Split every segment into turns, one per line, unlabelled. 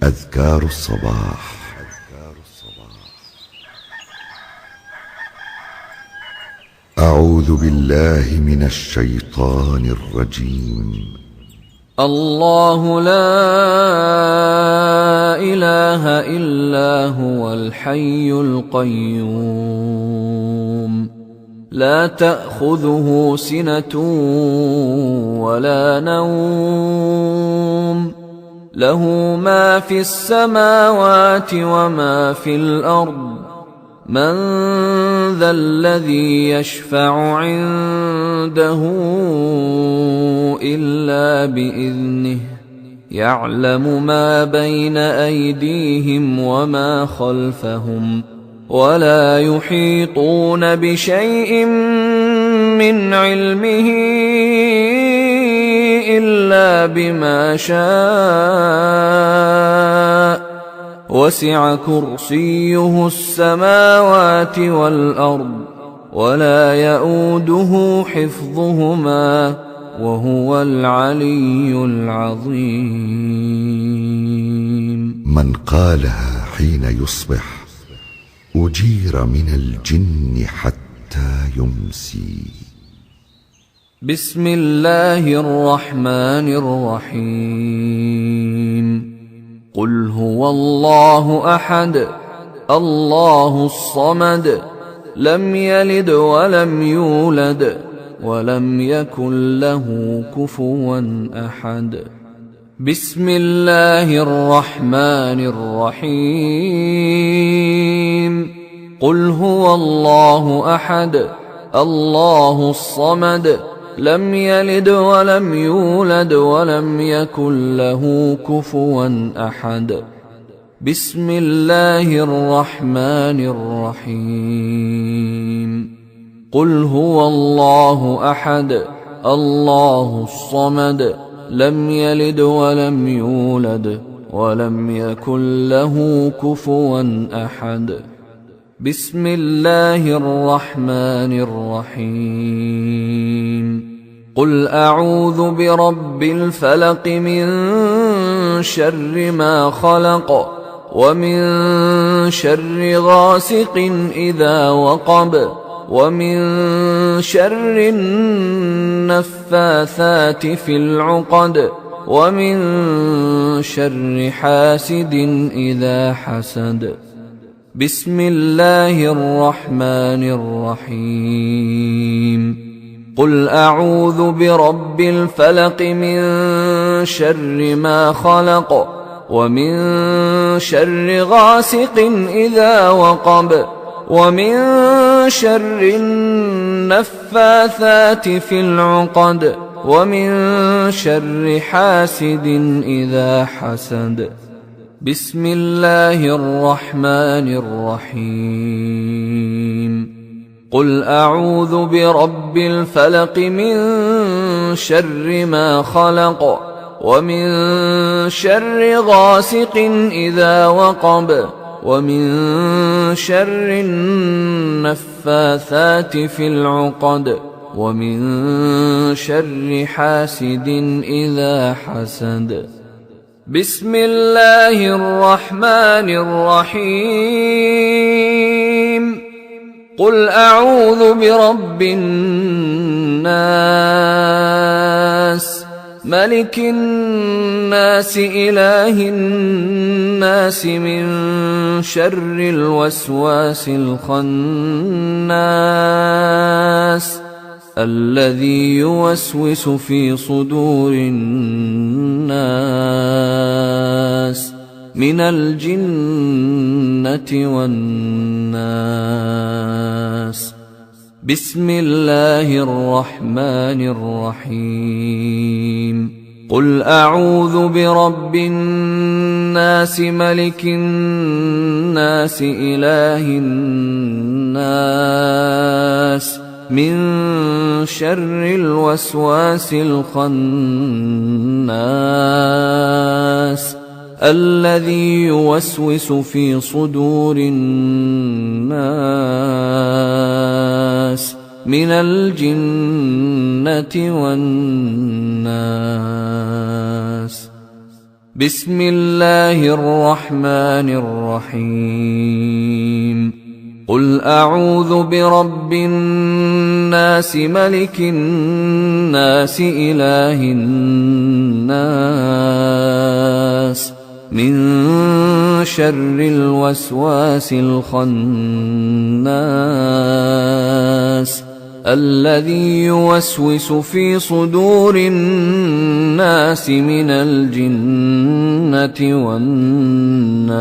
أذكار الصباح. أعوذ بالله من الشيطان الرجيم.
الله لا إله إلا هو الحي القيوم لا تأخذه سنة ولا نوم له ما في السماوات وما في الأرض من ذا الذي يشفع عنده إلا بإذنه يعلم ما بين أيديهم وما خلفهم ولا يحيطون بشيء من علمه إلا بما شاء وسع كرسيه السماوات والأرض ولا يئوده حفظهما وهو العلي العظيم.
من قالها حين يصبح أجير من الجن حتى يمسي.
بسم الله الرحمن الرحيم. قل هو الله أحد الله الصمد لم يلد ولم يولد ولم يكن له كفوا أحد. بسم الله الرحمن الرحيم. قل هو الله أحد الله الصمد لم يلد ولم يولد ولم يكن له كفوا أحد. بسم الله الرحمن الرحيم. قل هو الله أحد الله الصمد لم يلد ولم يولد ولم يكن له كفوا أحد. بسم الله الرحمن الرحيم. قل أعوذ برب الفلق من شر ما خلق ومن شر غاسق إذا وقب ومن شر النفاثات في العقد ومن شر حاسد إذا حسد. بسم الله الرحمن الرحيم. قل أعوذ برب الفلق من شر ما خلق ومن شر غاسق إذا وقب ومن شر النفاثات في العقد ومن شر حاسد إذا حسد. بسم الله الرحمن الرحيم. قل أعوذ برب الفلق من شر ما خلق ومن شر غاسق إذا وقب ومن شر النفاثات في العقد ومن شر حاسد إذا حسد. بسم الله الرحمن الرحيم. قل أعوذ برب الناس ملك الناس إله الناس من شر الوسواس الخناس الذي يوسوس في صدور الناس من الجنة والناس. بسم الله الرحمن الرحيم. قل أعوذ برب الناس ملك الناس إله الناس من شر الوسواس الخناس الذي يوسوس في صدور الناس من الجنة والناس. بسم الله الرحمن الرحيم قل أعوذ برب الناس ملك الناس إله الناس من شر الوسواس الخناس الذي يوسوس في صدور الناس من الجنة والناس.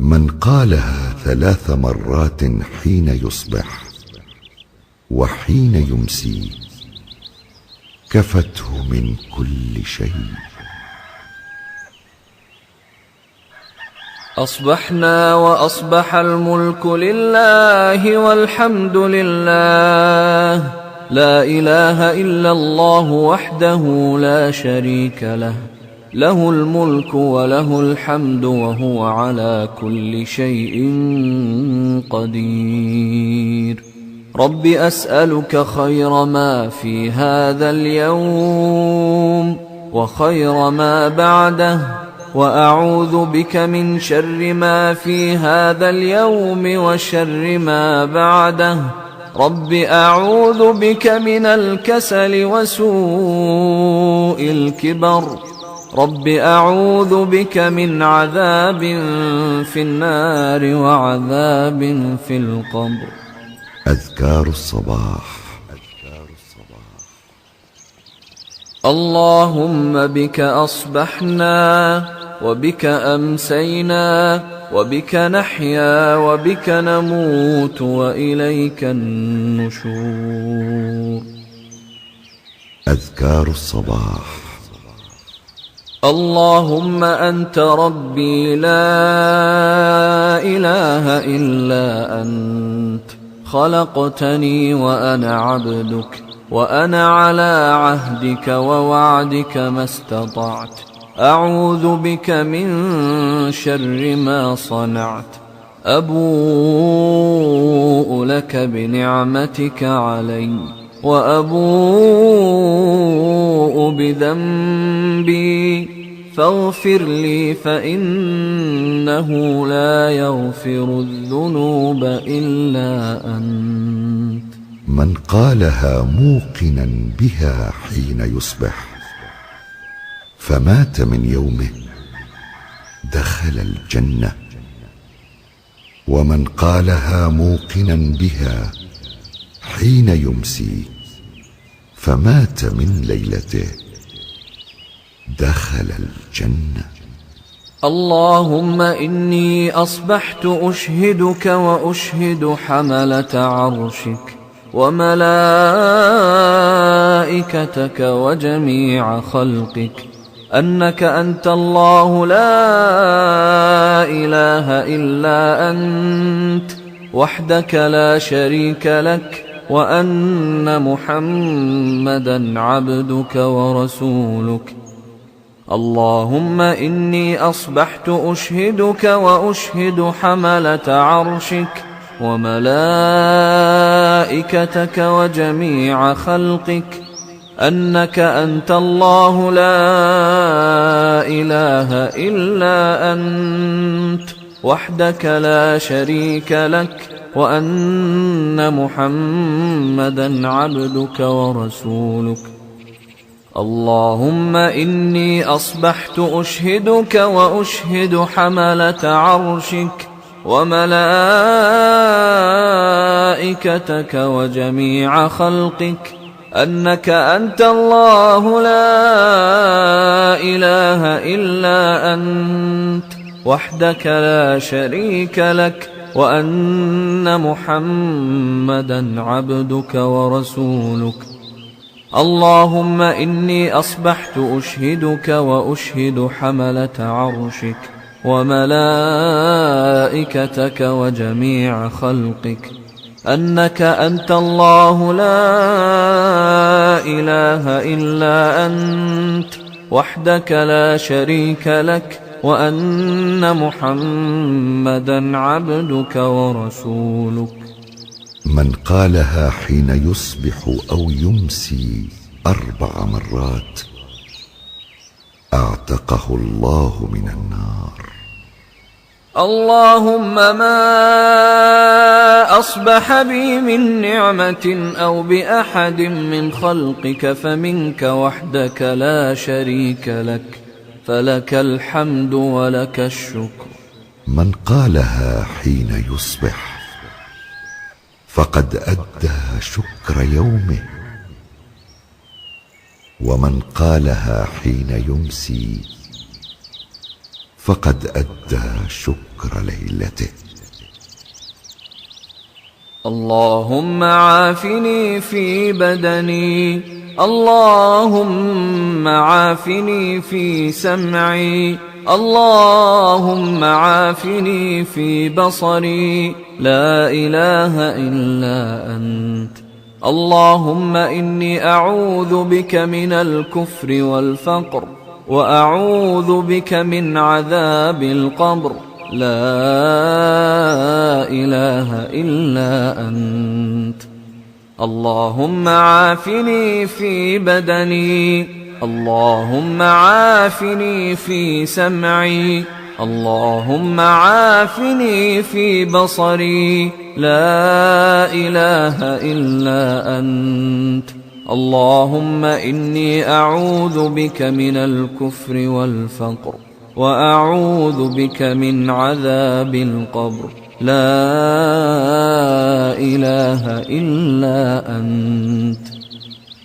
من قالها 3 مرات حين يصبح وحين يمسي كفته من كل شيء.
أصبحنا وأصبح الملك لله والحمد لله لا إله إلا الله وحده لا شريك له له الملك وله الحمد وهو على كل شيء قدير. رب أسألك خير ما في هذا اليوم وخير ما بعده وأعوذ بك من شر ما في هذا اليوم وشر ما بعده. رب أعوذ بك من الكسل وسوء الكبر. رب أعوذ بك من عذاب في النار وعذاب في القبر.
أذكار الصباح.
اللهم بك أصبحنا وبك أمسينا وبك نحيا وبك نموت وإليك النشور.
أذكار الصباح.
اللهم أنت ربي لا إله إلا أنت خلقتني وأنا عبدك وأنا على عهدك ووعدك ما استطعت. أعوذ بك من شر ما صنعت. أبوء لك بنعمتك علي وأبوء بذنبي فاغفر لي فإنه لا يغفر الذنوب إلا أنت.
من قالها موقنا بها حين يصبح فمات من يومه دخل الجنة. ومن قالها موقنا بها حين يمسي فمات من ليلته دخل الجنة.
اللهم إني أصبحت أشهدك وأشهد حملة عرشك وملائكتك وجميع خلقك أنك أنت الله لا إله إلا أنت وحدك لا شريك لك وأن محمدا عبدك ورسولك. اللهم إني أصبحت أشهدك وأشهد حملة عرشك وملائكتك وجميع خلقك أنك أنت الله لا إله إلا أنت وحدك لا شريك لك وأن محمدا عبدك ورسولك. اللهم إني أصبحت أشهدك وأشهد حملة عرشك وملائكتك وجميع خلقك أنك أنت الله لا إله إلا أنت وحدك لا شريك لك وأن محمدا عبدك ورسولك. اللهم إني أصبحت أشهدك وأشهد حملة عرشك وملائكتك وجميع خلقك أنك أنت الله لا إله إلا أنت وحدك لا شريك لك وأن محمدا عبدك ورسولك.
من قالها حين يصبح أو يمسي 4 مرات اعتقه الله من النار.
اللهم ما أصبح بي من نعمة أو بأحد من خلقك فمنك وحدك لا شريك لك، فلك الحمد ولك الشكر.
من قالها حين يصبح فقد أدى شكر يومه، ومن قالها حين يمسي فقد أدى شكر ليلته.
اللهم عافني في بدني، اللهم عافني في سمعي، اللهم عافني في بصري، لا إله إلا أنت. اللهم إني أعوذ بك من الكفر والفقر، وأعوذ بك من عذاب القبر، لا إله إلا أنت. اللهم عافني في بدني، اللهم عافني في سمعي، اللهم عافني في بصري، لا إله إلا أنت. اللهم إني أعوذ بك من الكفر والفقر، وأعوذ بك من عذاب القبر، لا إله إلا أنت.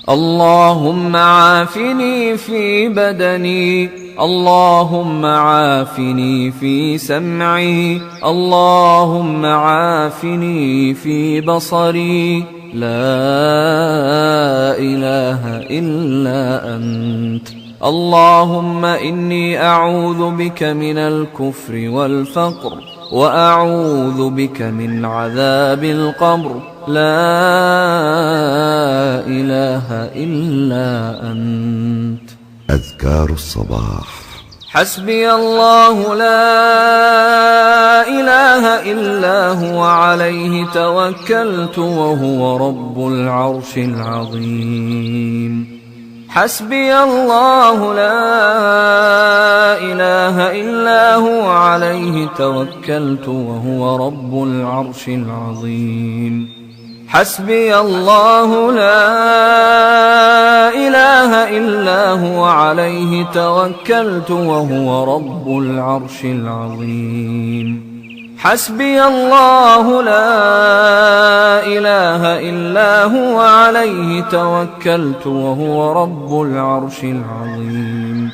اللهم عافني في بدني، اللهم عافني في سمعي، اللهم عافني في بصري، لا إله إلا أنت. اللهم إني أعوذ بك من الكفر والفقر، وأعوذ بك من عذاب القبر، لا إله إلا أنت.
أذكار الصباح.
حسبي الله لا إله إلا هو عليه توكلت وهو رب العرش العظيم. حسبي الله لا إله إلا هو عليه توكلت وهو رب العرش العظيم. حسبي الله لا إله إلا هو عليه توكلت وهو رب العرش العظيم. حسبي الله لا إله إلا هو عليه توكلت وهو رب العرش العظيم.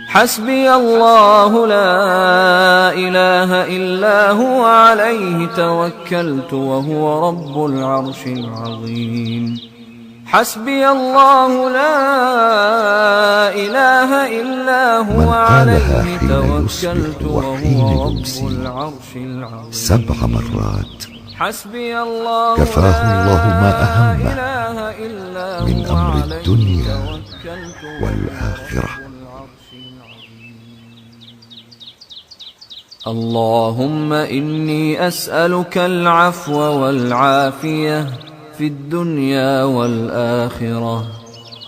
حسبي الله لا إله إلا هو عليه توكلت وهو رب العرش العظيم. حسبي الله لا إله إلا هو عليه توكلت وهو رب العرش العظيم.
7 مرات
حسبي الله
كفاه الله ما أهمه من أمر
عليه
الدنيا
توكلت
والآخرة.
اللهم إني أسألك العفو والعافية في الدنيا والآخرة.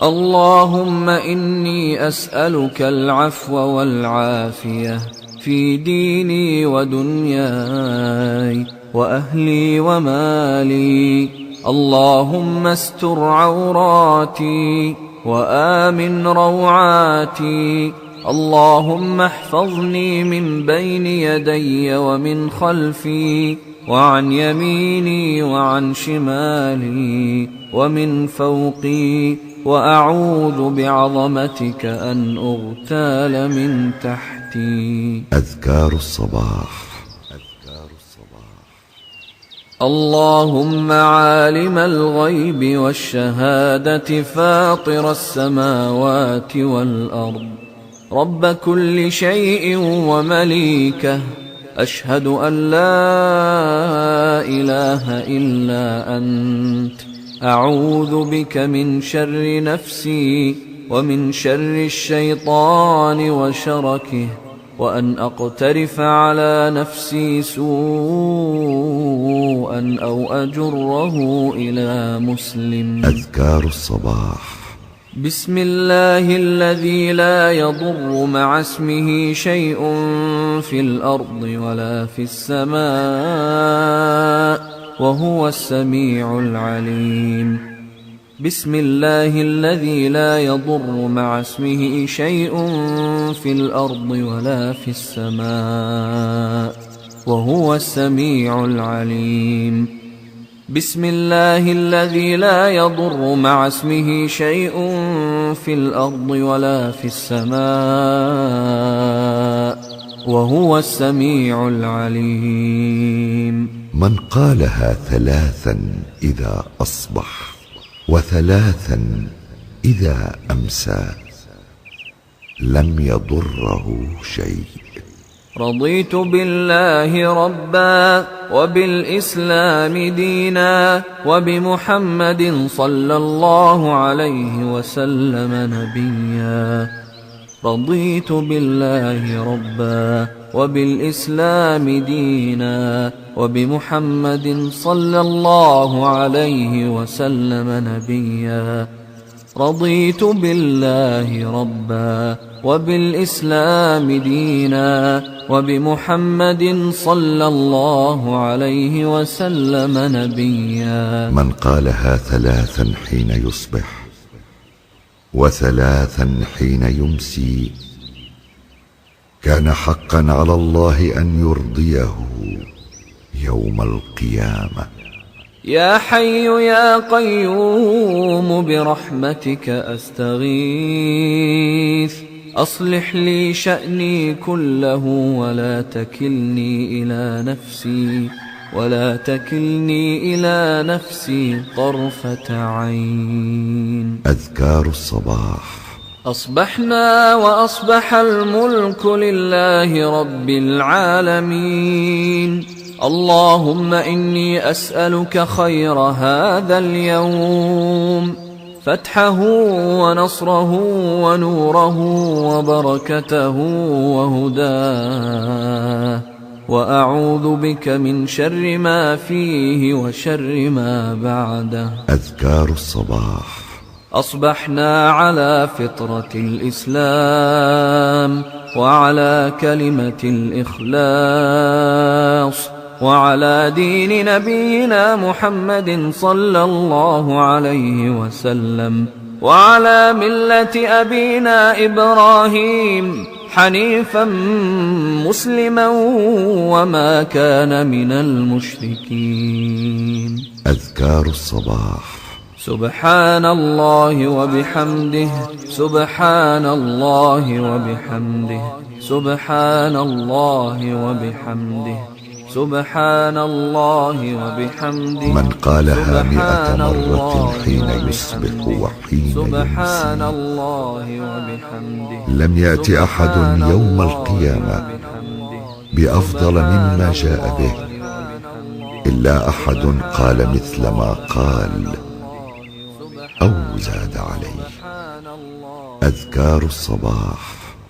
اللهم إني أسألك العفو والعافية في ديني ودنياي وأهلي ومالي. اللهم استر عوراتي وآمن روعاتي. اللهم احفظني من بين يدي ومن خلفي وعن يميني وعن شمالي ومن فوقي، وأعوذ بعظمتك أن أغتال من تحتي.
أذكار الصباح.
اللهم عالم الغيب والشهادة فاطر السماوات والأرض، رب كل شيء ومليكه، أشهد أن لا إله إلا أنت. أعوذ بك من شر نفسي ومن شر الشيطان وشركه، وأن أقترف على نفسي سوءا أو أجره إلى مسلم.
أذكار الصباح.
بسم الله الذي لا يضر مع اسمه شيء في الأرض ولا في السماء وهو السميع العليم. بسم الله الذي لا يضر مع اسمه شيء في الأرض ولا في السماء وهو السميع العليم. بسم الله الذي لا يضر مع اسمه شيء في الأرض ولا في السماء وهو السميع العليم.
من قالها 3 إذا أصبح و3 إذا أمسى لم يضره شيء.
رضيت بالله ربا وبالإسلام دينا وبمحمد صلى الله عليه وسلم نبيا. رضيت بالله ربا وبالإسلام دينا وبمحمد صلى الله عليه وسلم نبيا. رضيت بالله ربا وبالإسلام دينا وبمحمد صلى الله عليه وسلم نبيا.
من قالها 3 حين يصبح و3 حين يمسي كان حقا على الله أن يرضيه يوم القيامة.
يا حي يا قيوم برحمتك أستغيث أصلح لي شأني كله ولا تكلني إلى نفسي طرفة عين.
أذكار الصباح.
أصبحنا وأصبح الملك لله رب العالمين. اللهم إني أسألك خير هذا اليوم، فتحه ونصره ونوره وبركته وهداه، وأعوذ بك من شر ما فيه وشر ما بعده.
أذكار الصباح.
أصبحنا على فطرة الإسلام وعلى كلمة الإخلاص وعلى دين نبينا محمد صلى الله عليه وسلم وعلى ملة أبينا إبراهيم حنيفا مسلما وما كان من المشركين.
أذكار الصباح.
سبحان الله وبحمده سبحان الله وبحمده سبحان الله وبحمده سبحان الله وبحمده.
من قالها 100 مرة حين يصبح وحين
سبحان
يمسي
الله وبحمده.
لم يأت أحد يوم القيامة بأفضل مما جاء به إلا أحد قال مثل ما قال أو زاد عليه. أذكار الصباح.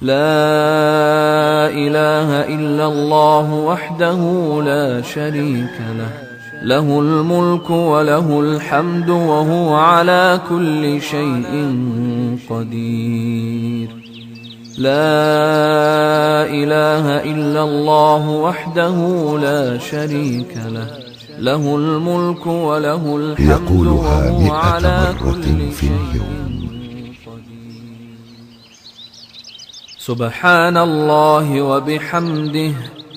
لا إله إلا الله وحده لا شريك له، له الملك وله الحمد وهو على كل شيء قدير. لا إله إلا الله وحده لا شريك له، له الملك وله الحمد
يقولها
وهو
100
على
مرة
كل
في اليوم.
سبحان الله وبحمده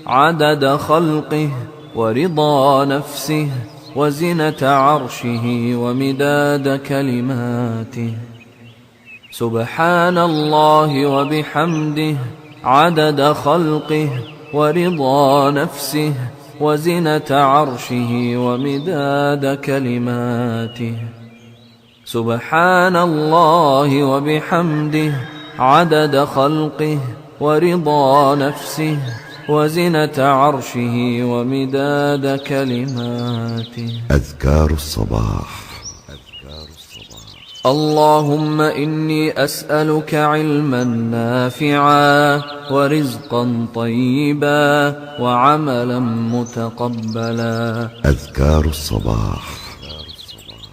عدد خلقه ورضا نفسه وزنة عرشه ومداد كلماته. سبحان الله وبحمده عدد خلقه ورضا نفسه وزنة عرشه ومداد كلماته. سبحان الله وبحمده عدد خلقه ورضا نفسه وزنة عرشه ومداد كلماته.
أذكار الصباح.
اللهم إني أسألك علما نافعا ورزقا طيبا وعملا متقبلا.
أذكار الصباح.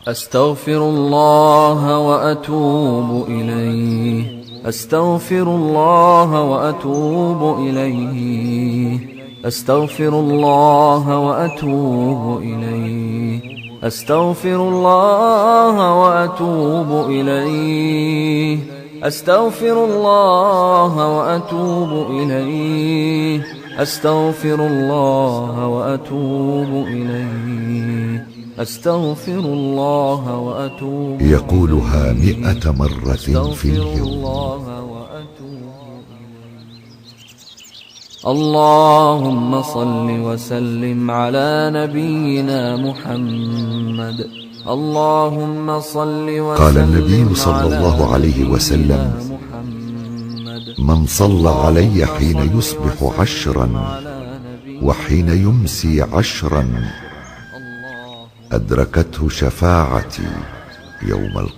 أستغفر الله وأتوب إليه أستغفر الله وأتوب إليه أستغفر الله وأتوب إليه أستغفر الله وأتوب إليه أستغفر الله وأتوب إليه أستغفر الله وأتوب إليه أستغفر الله وأتوب إليه.
يقولها 100 مرة في اليوم.
اللهم صل وسلم على نبينا محمد. اللهم صل وسلم.
قال النبي صلى الله عليه وسلم: من صلى علي حين يصبح 10 وحين يمسي 10 أدركته شفاعتي يوم القيامة.